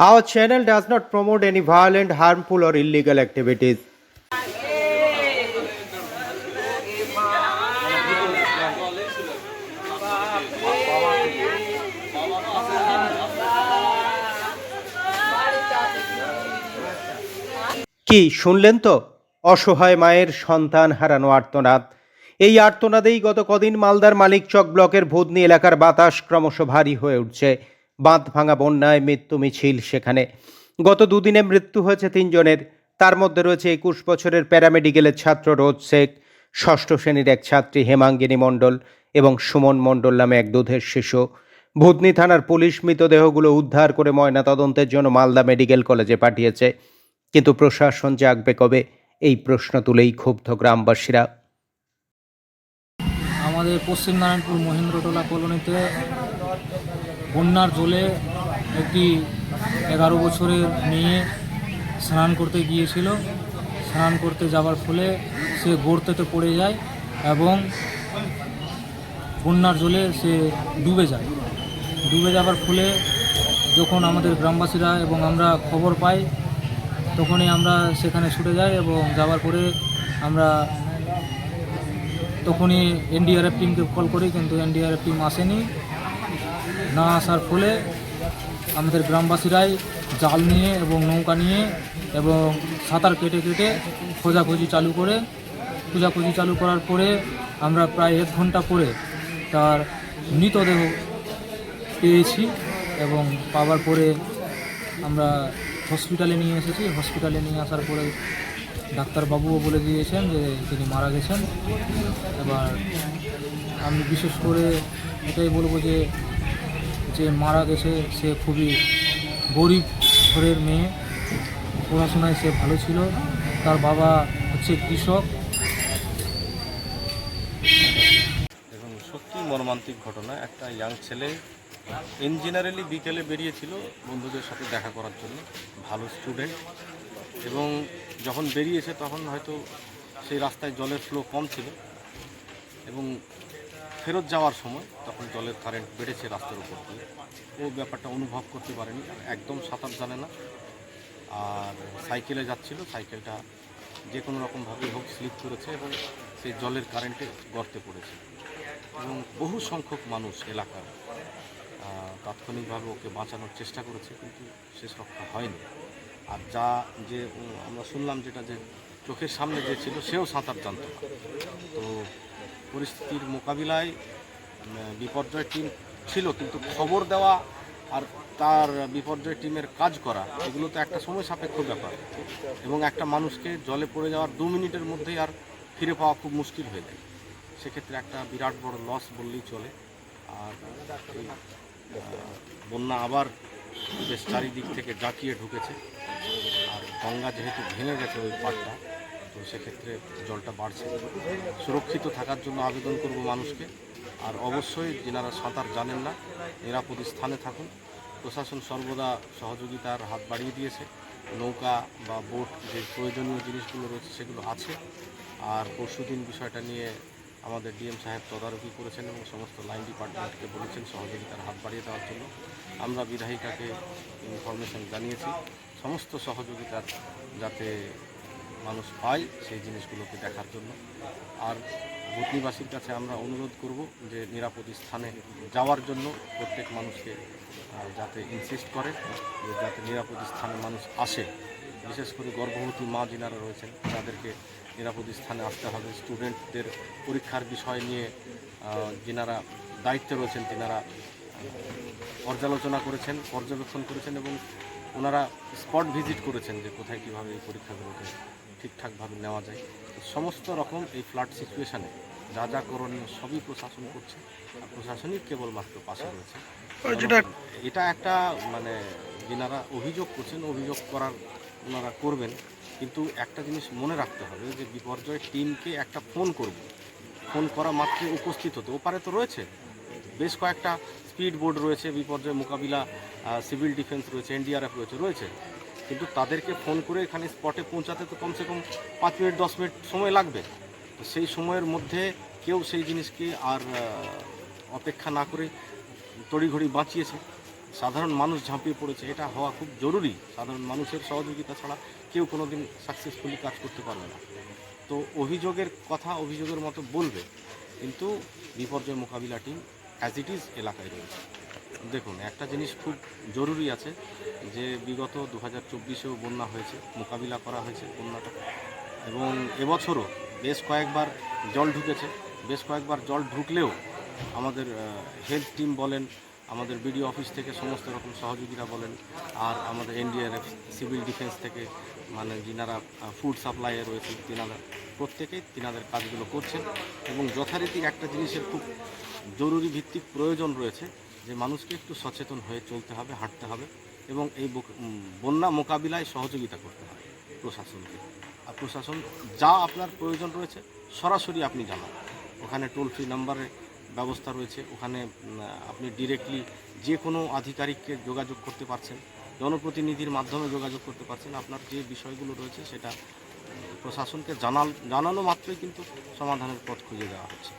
Our channel does not promote any violent, harmful, or illegal activities. কি শুনলেন তো? অসহায় মায়ের সন্তান হারানো আর্তনাদ। এই আর্তনাদেই গত কদিন মালদার মানিকচক ব্লকের ভুদনি এলাকার বাতাস ক্রমশ ভারী হয়ে উঠছে। বাঁধ ভাঙা বন্যায় মৃত্যু মিছিল সেখানে। গত দুদিনে মৃত্যু হয়েছে ৩ জনের। তার মধ্যে রয়েছে ২১ বছরের প্যারামেডিকেলের ছাত্র রোজ শেখ, ষষ্ঠ শ্রেণীর এক ছাত্রী হেমাঙ্গিনী মণ্ডল এবং সুমন মণ্ডল নামে এক দুধের শিশু। ভুদনি থানার পুলিশ মৃতদেহগুলো উদ্ধার করে ময়নাতদন্তের জন্য মালদা মেডিকেল কলেজে পাঠিয়েছে। কিন্তু প্রশাসন জাগবে কবে, এই প্রশ্ন তুলেই ক্ষুব্ধ গ্রামবাসীরা। আমাদের পশ্চিম নারায়ণপুর মহেন্দ্রটোলা কলোনিতে বন্যার জলে একটি 11 বছরের মেয়ে স্নান করতে গিয়েছিল। স্নান করতে যাওয়ার ফলে সে গর্তেতে পড়ে যায় এবং বন্যার জলে সে ডুবে যায়। ডুবে যাওয়ার ফলে যখন আমাদের গ্রামবাসীরা এবং আমরা খবর পাই, তখনই আমরা সেখানে ছুটে যাই এবং যাওয়ার পরে আমরা তখনই এনডিআরএফ টিমকে কল করি, কিন্তু এনডিআরএফ টিম আসেনি। না আসার ফলে আমাদের গ্রামবাসীরাই জাল নিয়ে এবং নৌকা নিয়ে এবং সাঁতার কেটে কেটে খোঁজাখুঁজি চালু করার পরে আমরা প্রায় 1 ঘন্টা পরে তার মৃতদেহ পেয়েছি এবং পাওয়ার পরে আমরা হসপিটালে নিয়ে এসেছি। হসপিটালে নিয়ে আসার পরে ডাক্তারবাবুও বলে দিয়েছেন যে তিনি মারা গেছেন। এবার আমি বিশেষ করে এটাই বলবো যে মারা গেছে সে খুবই গরিব ঘরের মেয়ে, পড়াশোনায় সে ভালো ছিল, তার বাবা হচ্ছে কৃষক। এবং সত্যি মর্মান্তিক ঘটনা। একটা ইয়াং ছেলে ইঞ্জিনিয়ারিংলি বিকেলে বেরিয়েছিল বন্ধুদের সাথে দেখা করার জন্য, ভালো স্টুডেন্ট, এবং যখন বেরিয়েছে তখন হয়তো সেই রাস্তায় জলের ফ্লো কম ছিল এবং ফেরত যাওয়ার সময় তখন জলের কারেন্ট বেড়েছে রাস্তার উপর দিয়ে। ও ব্যাপারটা অনুভব করতে পারেনি, একদম সাঁতার জানে না, আর সাইকেলে যাচ্ছিল, সাইকেলটা যে কোনো রকমভাবে হোক স্লিপ করেছে এবং সেই জলের কারেন্টে গর্তে পড়েছে। এবং বহু সংখ্যক মানুষ এলাকার তাৎক্ষণিকভাবে ওকে বাঁচানোর চেষ্টা করেছে, কিন্তু শেষ রক্ষা হয়নি। আর যে আমরা শুনলাম যেটা, যে চোখের সামনে যে ছিল সেও সাঁতার জানত না। তো পরিস্থিতির মোকাবিলায় বিপর্যয় টিম ছিল, কিন্তু খবর দেওয়া আর তার বিপর্যয় টিমের কাজ করা এগুলো তো একটা সময় সাপেক্ষ ব্যাপার, এবং একটা মানুষকে জলে পড়ে যাওয়ার 2 মিনিটের মধ্যেই আর ফিরে পাওয়া খুব মুশকিল হয়ে যায়। সেক্ষেত্রে একটা বিরাট বড় লস বললেই চলে। আর বন্যা আবার বেশ চারিদিক থেকে জাঁকিয়ে ঢুকেছে, আর গঙ্গা যেহেতু ভেঙে গেছে ওই পাড়টা, তো সেক্ষেত্রে জলটা বাড়ছে। সুরক্ষিত থাকার জন্য আবেদন করব মানুষকে, আর অবশ্যই যেনারা সাঁতার জানেন না নিরাপদ স্থানে থাকুন। প্রশাসন সর্বদা সহযোগিতার হাত বাড়িয়ে দিয়েছে, নৌকা বা বোট যে প্রয়োজনীয় জিনিসগুলো রয়েছে সেগুলো আছে। আর পরশুদিন বিষয়টা নিয়ে আমাদের ডিএম সাহেব তদারকি করেছেন এবং সমস্ত লাইন ডিপার্টমেন্টকে বলেছেন সহযোগিতার হাত বাড়িয়ে দেওয়ার জন্য। আমরা বিধায়িকাকে ইনফরমেশন জানিয়েছি সমস্ত সহযোগিতার যাতে মানুষ পায় সেই জিনিসগুলোকে দেখার জন্য। আর ভূতনিবাসীর কাছে আমরা অনুরোধ করব যে নিরাপদ স্থানে যাওয়ার জন্য প্রত্যেক মানুষকে যাতে ইনসিস্ট করে যে যাতে নিরাপদ স্থানে মানুষ আসে। বিশেষ করে গর্ভবতী মা যিনারা রয়েছেন তাদেরকে নিরাপদ স্থানে আসতে হবে। স্টুডেন্টদের পরীক্ষার বিষয় নিয়ে যিনারা দায়িত্বে রয়েছেন তিনারা পর্যবেক্ষণ করেছেন এবং ওনারা স্পট ভিজিট করেছেন যে কোথায় কীভাবে এই পরীক্ষাগুলোকে ঠিকঠাকভাবে নেওয়া যায়। সমস্ত রকম এই ফ্লাড সিচুয়েশানে যা যা করণীয় সবই প্রশাসন করছে, আর প্রশাসনিক কেবলমাত্র পাশে রয়েছে। এটা একটা মানে যিনারা অভিযোগ করছেন, অভিযোগ করার ওনারা করবেন, কিন্তু একটা জিনিস মনে রাখতে হবে যে বিপর্যয় টিমকে একটা ফোন করা মাত্রই উপস্থিত হতে। ওপারে তো রয়েছে বেশ কয়েকটা স্পিড বোর্ড রয়েছে, বিপর্যয় মোকাবিলা সিভিল ডিফেন্স রয়েছে, এনডিআরএফ রয়েছে, কিন্তু তাদেরকে ফোন করে এখানে স্পটে পৌঁছাতে তো কমসে কম 5 মিনিট 10 মিনিট সময় লাগবে। তো সেই সময়ের মধ্যে কেউ সেই জিনিসকে আর অপেক্ষা না করে তড়িঘড়ি বাঁচিয়েছে, সাধারণ মানুষ ঝাঁপিয়ে পড়েছে, এটা হওয়া খুব জরুরি। সাধারণ মানুষের সহযোগিতা ছাড়া কেউ কোনো দিন সাকসেসফুলি কাজ করতে পারবে না। তো অভিযোগের কথা অভিযোগের মতো বলবে, কিন্তু বিপর্যয় মোকাবিলা টিম অ্যাজ ইট ইজ এলাকায় রয়েছে। দেখুন, একটা জিনিস খুব জরুরি আছে যে বিগত 2024-এও বন্যা হয়েছে, মোকাবিলা করা হয়েছে বন্যাটা, এবং এবছরও বেশ কয়েকবার জল ঢুকেছে। বেশ কয়েকবার জল ঢুকলেও আমাদের হেলথ টিম বলেন, আমাদের বিডিও অফিস থেকে সমস্ত রকম সহযোগিতা বলেন, আর আমাদের এনডিআরএফ, সিভিল ডিফেন্স থেকে মানে যিনারা ফুড সাপ্লাইয়ে রয়েছেন তিনারা প্রত্যেকেই তিনাদের কাজগুলো করছেন। এবং যথারীতি একটা জিনিসের খুব জরুরি ভিত্তিক প্রয়োজন রয়েছে যে মানুষকে একটু সচেতন হয়ে চলতে হবে, হাঁটতে হবে, এবং এই বন্যা মোকাবিলায় সহযোগিতা করতে হবে প্রশাসনকে। আর প্রশাসন যা আপনার প্রয়োজন রয়েছে সরাসরি আপনি জানান। ওখানে টোল ফ্রি নাম্বারের ব্যবস্থা রয়েছে, ওখানে আপনি ডিরেক্টলি যে কোনো আধিকারিককে যোগাযোগ করতে পারছেন, জনপ্রতিনিধির মাধ্যমে যোগাযোগ করতে পারছেন। আপনার যে বিষয়গুলো রয়েছে সেটা প্রশাসনকে জানানো মাত্রই কিন্তু সমাধানের পথ খুঁজে দেওয়া হচ্ছে।